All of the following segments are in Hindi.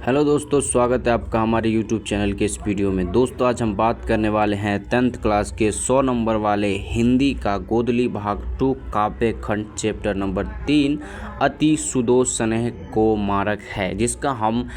हेलो दोस्तों, स्वागत है आपका हमारे YouTube चैनल के इस वीडियो में। दोस्तों आज हम बात करने वाले हैं 10th क्लास के 100 नंबर वाले हिंदी का गोदली भाग 2 काव्य खंड चैप्टर नंबर 3 अति सुदोष स्नेह को मारक है, जिसका हम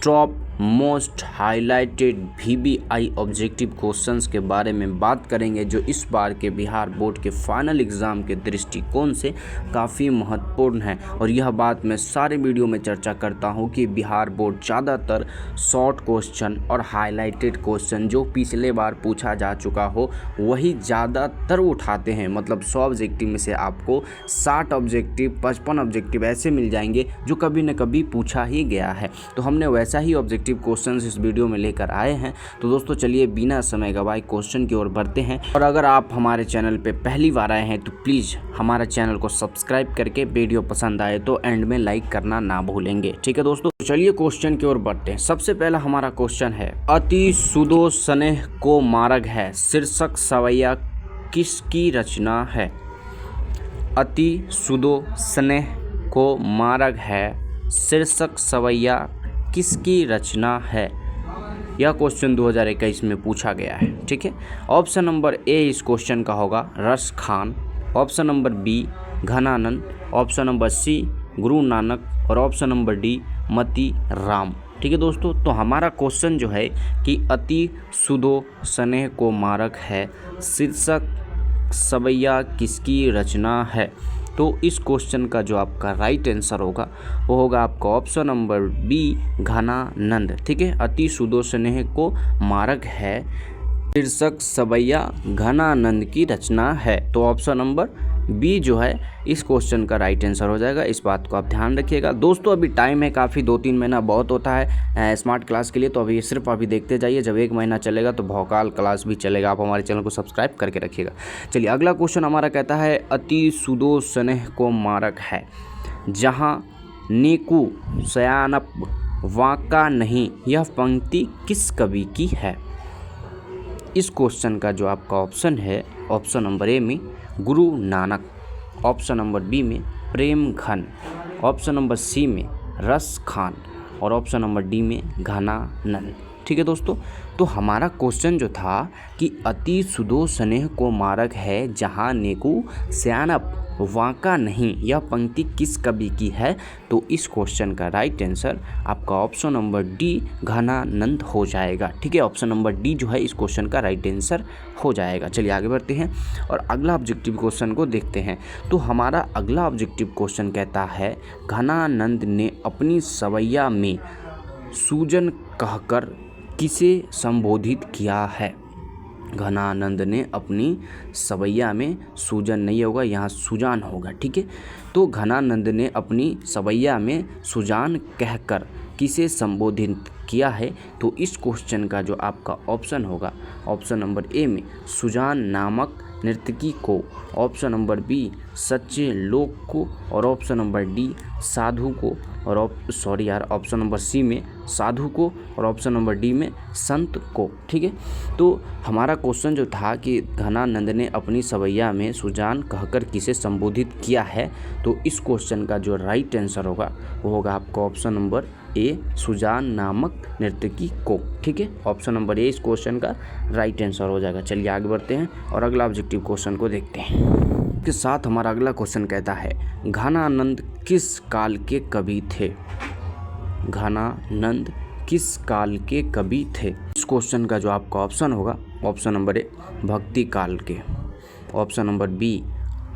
top most highlighted VBI objective questions के बारे में बात करेंगे, जो इस बार के बिहार बोर्ड के फाइनल एग्ज़ाम के दृष्टिकोण से काफ़ी महत्वपूर्ण है। और यह बात मैं सारे वीडियो में चर्चा करता हूं कि बिहार बोर्ड ज़्यादातर शॉर्ट क्वेश्चन और हाईलाइटेड क्वेश्चन जो पिछले बार पूछा जा चुका हो वही ज़्यादातर उठाते हैं। मतलब 100 ऑब्जेक्टिव में से आपको 60 ऑब्जेक्टिव 55 ऑब्जेक्टिव ऐसे मिल जाएंगे जो कभी न कभी पूछा ही गया है। तो हमने वैसा ही ऑब्जेक्टिव क्वेश्चंस इस वीडियो में लेकर आए हैं। तो दोस्तों चलिए बिना समय गवाए क्वेश्चन की ओर बढ़ते हैं। और अगर आप हमारे चैनल पे पहली बार आए हैं तो प्लीज़ हमारे चैनल को सब्सक्राइब करके वीडियो पसंद आए तो एंड में लाइक करना ना भूलेंगे। ठीक है दोस्तों, चलिए क्वेश्चन की ओर बढ़ते हैं। सबसे पहला हमारा क्वेश्चन है, अति सुदोष स्नेह को मारक है शीर्षक सवैया किसकी रचना है? अति सुदोष स्नेह को मारक है शीर्षक सवैया किसकी रचना है? यह क्वेश्चन 2021 में पूछा गया है। ठीक है, ऑप्शन नंबर ए इस क्वेश्चन का होगा Ras Khan, option number B Ghananand, option number C Guru Nanak और ऑप्शन नंबर डी मती राम। ठीक है दोस्तों, तो हमारा क्वेश्चन जो है कि अति सुदोष स्नेह को मारक है शीर्षक सवैया किसकी रचना है? तो इस क्वेश्चन का जो आपका राइट आंसर होगा वो होगा आपका ऑप्शन नंबर बी घनानंद। ठीक है, अति सुदोष स्नेह को मारक है शीर्षक सवैया घनानंद की रचना है। तो ऑप्शन नंबर बी जो है इस क्वेश्चन का राइट आंसर हो जाएगा। इस बात को आप ध्यान रखिएगा। दोस्तों अभी टाइम है काफ़ी, 2-3 महीना बहुत होता है स्मार्ट क्लास के लिए, तो अभी सिर्फ अभी देखते जाइए। जब 1 महीना चलेगा तो भौकाल क्लास भी चलेगा। आप हमारे चैनल को सब्सक्राइब करके रखिएगा। चलिए अगला क्वेश्चन हमारा कहता है, अति सुदोष स्नेह को मारक है जहाँ नीकू सयानप वाका नहीं, यह पंक्ति किस कवि की है? इस क्वेश्चन का जो आपका ऑप्शन है, ऑप्शन नंबर ए में गुरु नानक, ऑप्शन नंबर बी में प्रेम घन, ऑप्शन नंबर सी में रस खान और ऑप्शन नंबर डी में घनानंद। ठीक है दोस्तों, तो हमारा क्वेश्चन जो था कि अति सुदोष स्नेह को मारक है जहाँ नेकू सयानप वाका नहीं, यह पंक्ति किस कवि की है? तो इस क्वेश्चन का राइट आंसर आपका ऑप्शन नंबर डी घनानंद हो जाएगा। ठीक है, ऑप्शन नंबर डी जो है इस क्वेश्चन का राइट आंसर हो जाएगा। चलिए आगे बढ़ते हैं और अगला ऑब्जेक्टिव क्वेश्चन को देखते हैं। तो हमारा अगला ऑब्जेक्टिव क्वेश्चन कहता है, घनानंद ने अपनी सवैया में सूजन कहकर किसे संबोधित किया है? घनानंद ने अपनी सवैया में सूजन नहीं होगा, यहाँ सुजान होगा। ठीक है, तो घनानंद ने अपनी सवैया में सुजान कहकर किसे संबोधित किया है? तो इस क्वेश्चन का जो आपका ऑप्शन होगा, ऑप्शन नंबर ए में सुजान नामक नर्तकी को, ऑप्शन नंबर बी सच्चे लोक को और ऑप्शन नंबर डी साधु को और ऑप्शन नंबर सी में साधु को और ऑप्शन नंबर डी में संत को। ठीक है, तो हमारा क्वेश्चन जो था कि घनानंद ने अपनी सवैया में सुजान कहकर किसे संबोधित किया है, तो इस क्वेश्चन का जो राइट आंसर होगा वो होगा आपका ऑप्शन नंबर ए सुजान नामक नर्तकी को। ठीक है, ऑप्शन नंबर ए इस क्वेश्चन का राइट आंसर हो जाएगा। चलिए आगे बढ़ते हैं और अगला ऑब्जेक्टिव क्वेश्चन को देखते हैं। के साथ हमारा अगला क्वेश्चन कहता है, घनानंद किस काल के कवि थे? घनानंद किस काल के कवि थे? इस क्वेश्चन का जो आपका ऑप्शन होगा, ऑप्शन नंबर ए भक्ति काल के, ऑप्शन नंबर बी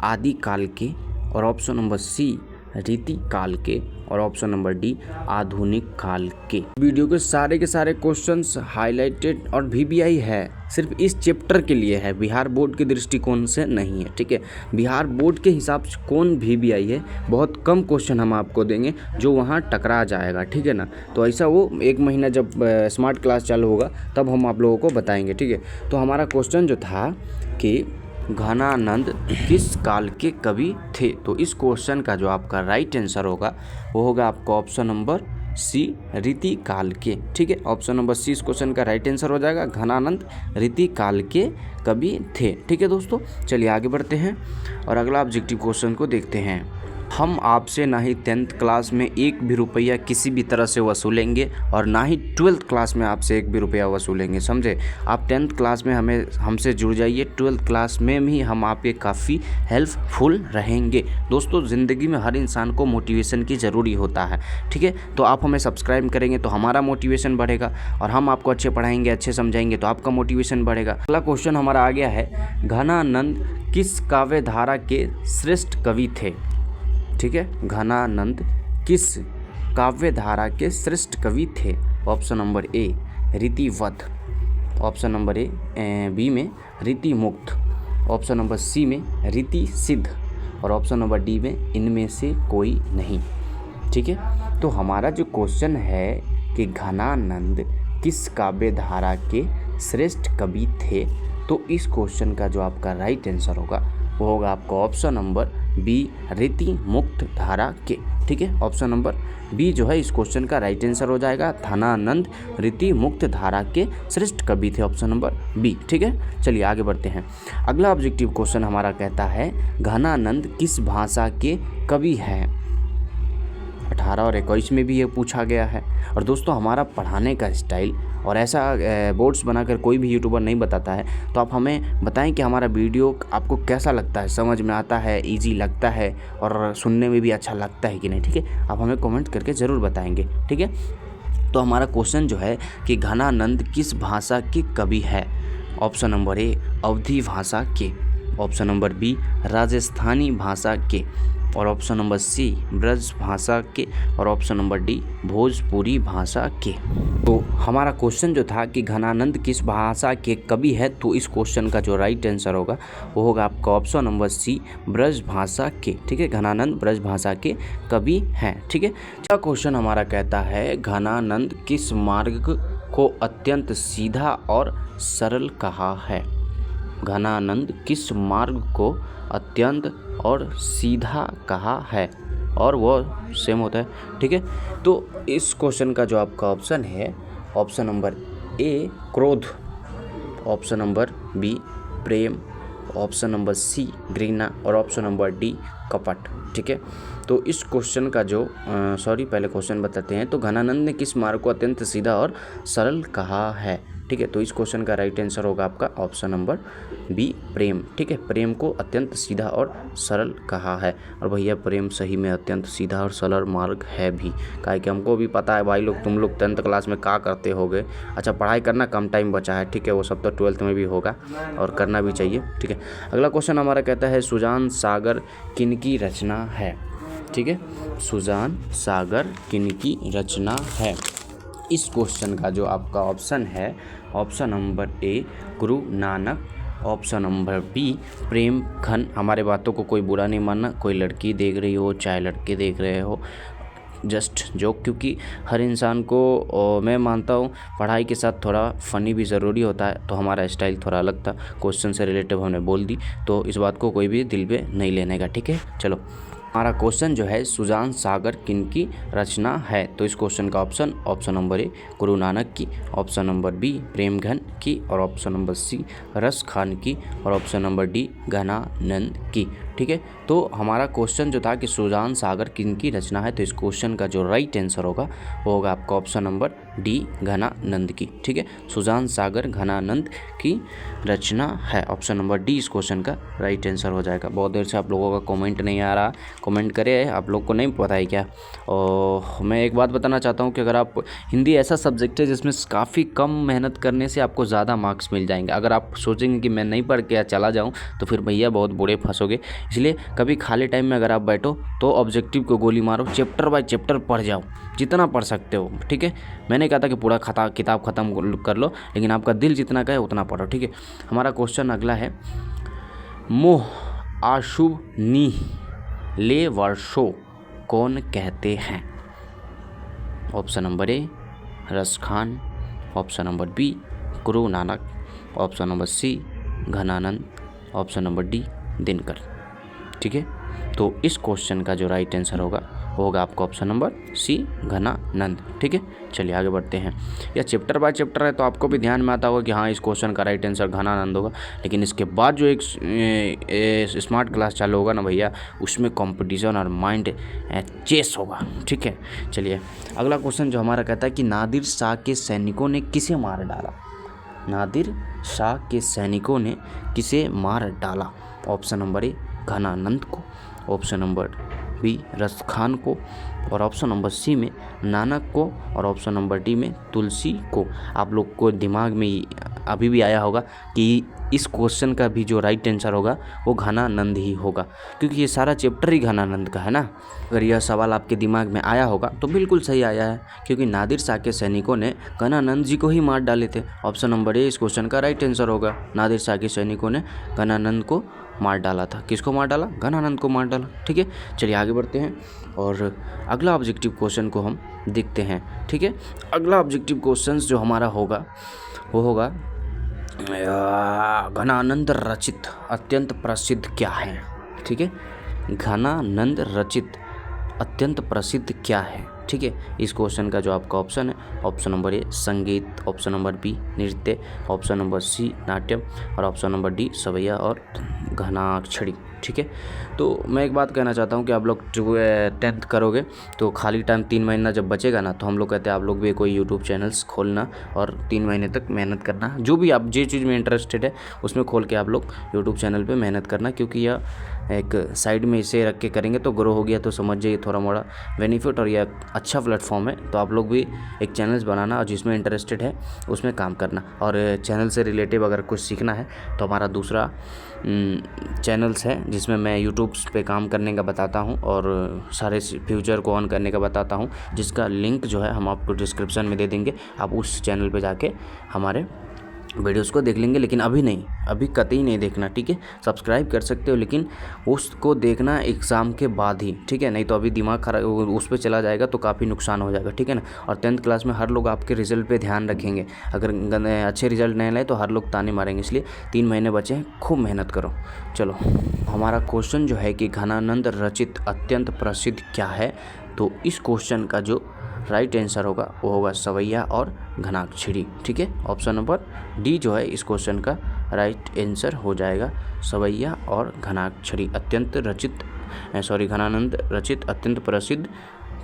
आदि काल के और ऑप्शन नंबर सी रीति काल के और ऑप्शन नंबर डी आधुनिक काल के। वीडियो के सारे क्वेश्चंस हाईलाइटेड और VBI है, सिर्फ इस चैप्टर के लिए है, बिहार बोर्ड के दृष्टिकोण से नहीं है। ठीक है, बिहार बोर्ड के हिसाब से कौन VBI है, बहुत कम क्वेश्चन हम आपको देंगे जो वहाँ टकरा जाएगा। ठीक है ना, तो ऐसा वो 1 महीना जब स्मार्ट क्लास चालू होगा तब हम आप लोगों को बताएंगे। ठीक है, तो हमारा क्वेश्चन जो था कि घनानंद किस काल के कवि थे, तो इस क्वेश्चन का जो आपका राइट आंसर होगा वो होगा आपका ऑप्शन नंबर सी रीति काल के। ठीक है, ऑप्शन नंबर सी इस क्वेश्चन का राइट आंसर हो जाएगा। घनानंद रीति काल के कवि थे। ठीक है दोस्तों, चलिए आगे बढ़ते हैं और अगला ऑब्जेक्टिव क्वेश्चन को देखते हैं। हम आपसे ना ही 10th क्लास में एक भी रुपया किसी भी तरह से वसूलेंगे और ना ही 12th क्लास में आपसे एक भी रुपया वसूलेंगे, समझे। आप 10th क्लास में हमसे जुड़ जाइए, 12th क्लास में भी हम आपके काफ़ी हेल्पफुल रहेंगे। दोस्तों, ज़िंदगी में हर इंसान को मोटिवेशन की ज़रूरी होता है, ठीक है। तो आप हमें सब्सक्राइब करेंगे तो हमारा मोटिवेशन बढ़ेगा और हम आपको अच्छे पढ़ाएंगे, अच्छे समझाएंगे तो आपका मोटिवेशन बढ़ेगा। अगला क्वेश्चन हमारा आ गया है, घनानंद किस काव्य धारा के श्रेष्ठ कवि थे, ठीक है। घनानंद किस काव्य धारा के श्रेष्ठ कवि थे। ऑप्शन नंबर ए रीतिवध, ऑप्शन नंबर बी में रीतिमुक्त, ऑप्शन नंबर सी में रीति सिद्ध और ऑप्शन नंबर डी में इनमें से कोई नहीं, ठीक है। तो हमारा जो क्वेश्चन है कि घनानंद किस काव्य धारा के श्रेष्ठ कवि थे, तो इस क्वेश्चन का जो आपका राइट आंसर होगा वो होगा आपका ऑप्शन नंबर बी रीति मुक्त धारा के, ठीक है। ऑप्शन नंबर बी जो है इस क्वेश्चन का राइट आंसर हो जाएगा। घनानंद रीति मुक्त धारा के श्रेष्ठ कवि थे, ऑप्शन नंबर बी, ठीक है। चलिए आगे बढ़ते हैं। अगला ऑब्जेक्टिव क्वेश्चन हमारा कहता है, घनानंद किस भाषा के कवि हैं। 18 और 21 में भी ये पूछा गया है। और दोस्तों, हमारा पढ़ाने का स्टाइल और ऐसा बोर्ड्स बनाकर कोई भी यूट्यूबर नहीं बताता है, तो आप हमें बताएं कि हमारा वीडियो आपको कैसा लगता है, समझ में आता है, इजी लगता है और सुनने में भी अच्छा लगता है कि नहीं, ठीक है। आप हमें कमेंट करके ज़रूर बताएंगे, ठीक है। तो हमारा क्वेश्चन जो है कि घनानंद किस भाषा के कवि है। ऑप्शन नंबर ए अवधी भाषा के, ऑप्शन नंबर बी राजस्थानी भाषा के और ऑप्शन नंबर सी ब्रज भाषा के और ऑप्शन नंबर डी भोजपुरी भाषा के। तो हमारा क्वेश्चन जो था कि घनानंद किस भाषा के कवि है, तो इस क्वेश्चन का जो राइट आंसर होगा वो होगा आपका ऑप्शन नंबर सी ब्रज भाषा के, ठीक है। घनानंद ब्रज भाषा के कवि हैं, ठीक है। अगला क्वेश्चन हमारा कहता है, घनानंद किस मार्ग को अत्यंत सीधा और सरल कहा है। घनानंद किस मार्ग को अत्यंत और सीधा कहा है, और वो सेम होता है, ठीक है। तो इस क्वेश्चन का जो आपका ऑप्शन है, ऑप्शन नंबर ए क्रोध, ऑप्शन नंबर बी प्रेम, ऑप्शन नंबर सी घृणा और ऑप्शन नंबर डी कपट, ठीक है। तो इस क्वेश्चन का जो पहले क्वेश्चन बताते हैं। तो घनानंद ने किस मार्ग को अत्यंत सीधा और सरल कहा है, ठीक है। तो इस क्वेश्चन का राइट आंसर होगा आपका ऑप्शन नंबर बी प्रेम, ठीक है। प्रेम को अत्यंत सीधा और सरल कहा है। और भैया प्रेम सही में अत्यंत सीधा और सरल मार्ग है भी, काहे कि हमको भी पता है भाई लोग, तुम लोग 10th क्लास में क्या करते होगे। अच्छा, पढ़ाई करना कम टाइम बचा है, ठीक है, वो सब तो 12th में भी होगा और करना भी चाहिए, ठीक है। अगला क्वेश्चन हमारा कहता है, सुजान सागर किनकी रचना है, ठीक है। सुजान सागर किनकी रचना है। इस क्वेश्चन का जो आपका ऑप्शन है, ऑप्शन नंबर ए गुरु नानक, ऑप्शन नंबर बी प्रेम घन। हमारे बातों को कोई बुरा नहीं मानना, कोई लड़की देख रही हो चाहे लड़के देख रहे हो, जस्ट जोक, क्योंकि हर इंसान को मैं मानता हूँ पढ़ाई के साथ थोड़ा फ़नी भी ज़रूरी होता है। तो हमारा स्टाइल थोड़ा अलग था, क्वेश्चन से रिलेटिव हमने बोल दी, तो इस बात को कोई भी दिल पे नहीं लेने का, ठीक है। चलो, हमारा क्वेश्चन जो है, सुजान सागर किनकी रचना है। तो इस क्वेश्चन का ऑप्शन नंबर ए गुरु नानक की, ऑप्शन नंबर बी प्रेमघन की और ऑप्शन नंबर सी रस खान की और ऑप्शन नंबर डी घनानंद की, ठीक है। तो हमारा क्वेश्चन जो था कि सुजान सागर किनकी रचना है, तो इस क्वेश्चन का जो राइट आंसर होगा वो होगा आपका ऑप्शन नंबर डी घनानंद की, ठीक है। सुजान सागर घनानंद की रचना है, ऑप्शन नंबर डी इस क्वेश्चन का राइट आंसर हो जाएगा। बहुत देर से आप लोगों का कमेंट नहीं आ रहा, कमेंट करें, आप लोग को नहीं पता है क्या। और मैं एक बात बताना चाहता हूँ कि अगर आप हिंदी ऐसा सब्जेक्ट है जिसमें काफ़ी कम मेहनत करने से आपको ज़्यादा मार्क्स मिल जाएंगे। अगर आप सोचेंगे कि मैं नहीं पढ़ के चला जाऊँ तो फिर भैया बहुत बुरे फंसोगे। इसलिए कभी खाली टाइम में अगर आप बैठो तो ऑब्जेक्टिव को गोली मारो, चैप्टर बाय चैप्टर पढ़ जाओ, जितना पढ़ सकते हो, ठीक है। मैंने कहा था कि पूरा किताब ख़त्म कर लो, लेकिन आपका दिल जितना कहे उतना पढ़ो, ठीक है। हमारा क्वेश्चन अगला है, मोह अशुभ नीह ले वर्षो कौन कहते हैं। ऑप्शन नंबर ए रस Khan, option number B Guru Nanak, option number C Ghananand, option number D Dinkar, ठीक है। तो इस क्वेश्चन का जो राइट आंसर होगा होगा आपका ऑप्शन नंबर सी घनानंद। ठीक है, चलिए आगे बढ़ते हैं। यह चैप्टर बाय चैप्टर है तो आपको भी ध्यान में आता होगा कि हाँ इस क्वेश्चन का राइट आंसर घनानंद होगा, लेकिन इसके बाद जो एक स्मार्ट क्लास चालू होगा ना भैया, उसमें कंपटीशन और माइंड चेस होगा। ठीक है, चलिए अगला क्वेश्चन जो हमारा कहता है कि नादिर शाह के सैनिकों ने किसे मार डाला। नादिर शाह के सैनिकों ने किसे मार डाला। ऑप्शन नंबर ए घनानंद को, ऑप्शन नंबर बी रस खान को, और ऑप्शन नंबर सी में नानक को, और ऑप्शन नंबर डी में तुलसी को। आप लोग को दिमाग में अभी भी आया होगा कि इस क्वेश्चन का भी जो राइट आंसर होगा वो घनानंद ही होगा, क्योंकि ये सारा चैप्टर ही घनानंद का है ना। अगर यह सवाल आपके दिमाग में आया होगा तो बिल्कुल सही आया है, क्योंकि नादिर शाह के सैनिकों ने घनानंद जी को ही मार डाले थे। ऑप्शन नंबर ए इस क्वेश्चन का राइट आंसर होगा। नादिर शाह के सैनिकों ने घनानंद को मार डाला था। किसको मार डाला? घनानंद को मार डाला। ठीक है, चलिए आगे बढ़ते हैं और अगला ऑब्जेक्टिव क्वेश्चन को हम देखते हैं। ठीक है, अगला ऑब्जेक्टिव क्वेश्चन जो हमारा होगा वो होगा घनानंद रचित अत्यंत प्रसिद्ध क्या है। ठीक है, घनानंद रचित अत्यंत प्रसिद्ध क्या है। ठीक है, इस क्वेश्चन का जो आपका ऑप्शन है, ऑप्शन नंबर ए संगीत, ऑप्शन नंबर बी नृत्य, ऑप्शन नंबर सी नाट्यम, और ऑप्शन नंबर डी सवैया और घनाक्षरी। ठीक है, तो मैं एक बात कहना चाहता हूँ कि आप लोग 10th करोगे तो खाली टाइम 3 महीना जब बचेगा ना, तो हम लोग कहते हैं आप लोग भी कोई यूट्यूब चैनल्स खोलना और 3 महीने तक मेहनत करना। जो भी आप जिस चीज़ में इंटरेस्टेड है उसमें खोल के आप लोग यूट्यूब चैनल पे मेहनत करना, क्योंकि यह एक साइड में इसे रख के करेंगे तो ग्रो हो गया तो समझ जाइए थोड़ा मोड़ा बेनिफिट, और यह अच्छा प्लेटफॉर्म है। तो आप लोग भी एक चैनल्स बनाना और जिसमें इंटरेस्टेड है उसमें काम करना। और चैनल से रिलेटिव अगर कुछ सीखना है तो हमारा दूसरा चैनल्स है जिसमें मैं यूट्यूब पे काम करने का बताता हूं और सारे फ्यूचर को ऑन करने का बताता हूं, जिसका लिंक जो है हम आपको डिस्क्रिप्शन में दे देंगे। आप उस चैनल पे जाके हमारे वीडियोस को देख लेंगे, लेकिन अभी नहीं, अभी कतई नहीं देखना। ठीक है, सब्सक्राइब कर सकते हो लेकिन उसको देखना एग्ज़ाम के बाद ही। ठीक है, नहीं तो अभी दिमाग खराब उस पर चला जाएगा तो काफ़ी नुकसान हो जाएगा। ठीक है ना, और 10th क्लास में हर लोग आपके रिजल्ट पे ध्यान रखेंगे। अगर अच्छे रिजल्ट नहीं लाए तो हर लोग ताने मारेंगे, इसलिए 3 महीने बचे हैं, खूब मेहनत करो। चलो, हमारा क्वेश्चन जो है कि घनानंद रचित अत्यंत प्रसिद्ध क्या है, तो इस क्वेश्चन का जो राइट आंसर होगा वो होगा सवैया और घनाक्षरी। ठीक है, ऑप्शन नंबर डी जो है इस क्वेश्चन का राइट आंसर हो जाएगा, सवैया और घनाक्षरी अत्यंत रचित घनानंद रचित अत्यंत प्रसिद्ध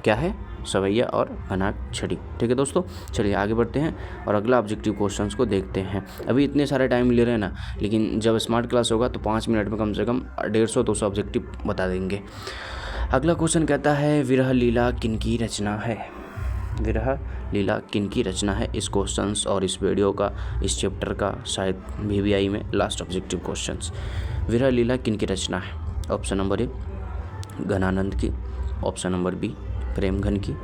क्या है, सवैया और घनाक्षरी। ठीक है दोस्तों, चलिए आगे बढ़ते हैं और अगला ऑब्जेक्टिव क्वेश्चंस को देखते हैं। अभी इतने सारे टाइम ले रहे हैं ना, लेकिन जब स्मार्ट क्लास होगा तो 5 मिनट में कम से कम 150-200 ऑब्जेक्टिव बता देंगे। अगला क्वेश्चन कहता है विरह लीला किनकी रचना है। विरह लीला किनकी रचना है, इस क्वेश्चंस और इस वीडियो का, इस चैप्टर का शायद VVI में लास्ट ऑब्जेक्टिव क्वेश्चंस। विरह लीला किनकी रचना है। ऑप्शन नंबर ए घनानंद की, ऑप्शन नंबर बी प्रेमघन की,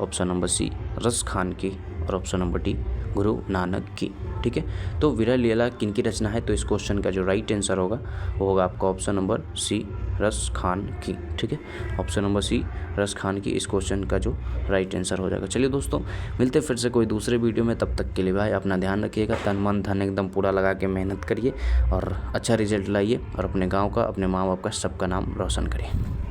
ऑप्शन नंबर सी रस खान की, और option number D Guru Nanak की। ठीक है, तो विरह लीला किनकी रचना है, तो इस क्वेश्चन का जो राइट आंसर होगा वो होगा आपका ऑप्शन नंबर सी रस खान की। ठीक है, ऑप्शन नंबर सी रस खान की इस क्वेश्चन का जो राइट आंसर हो जाएगा। चलिए दोस्तों, मिलते फिर से कोई दूसरे वीडियो में, तब तक के लिए भाई अपना ध्यान रखिएगा, तन मन धन एकदम पूरा लगा के मेहनत करिए और अच्छा रिजल्ट लाइए और अपने गाँव का, अपने माँ बाप का, सबका नाम रोशन करिए।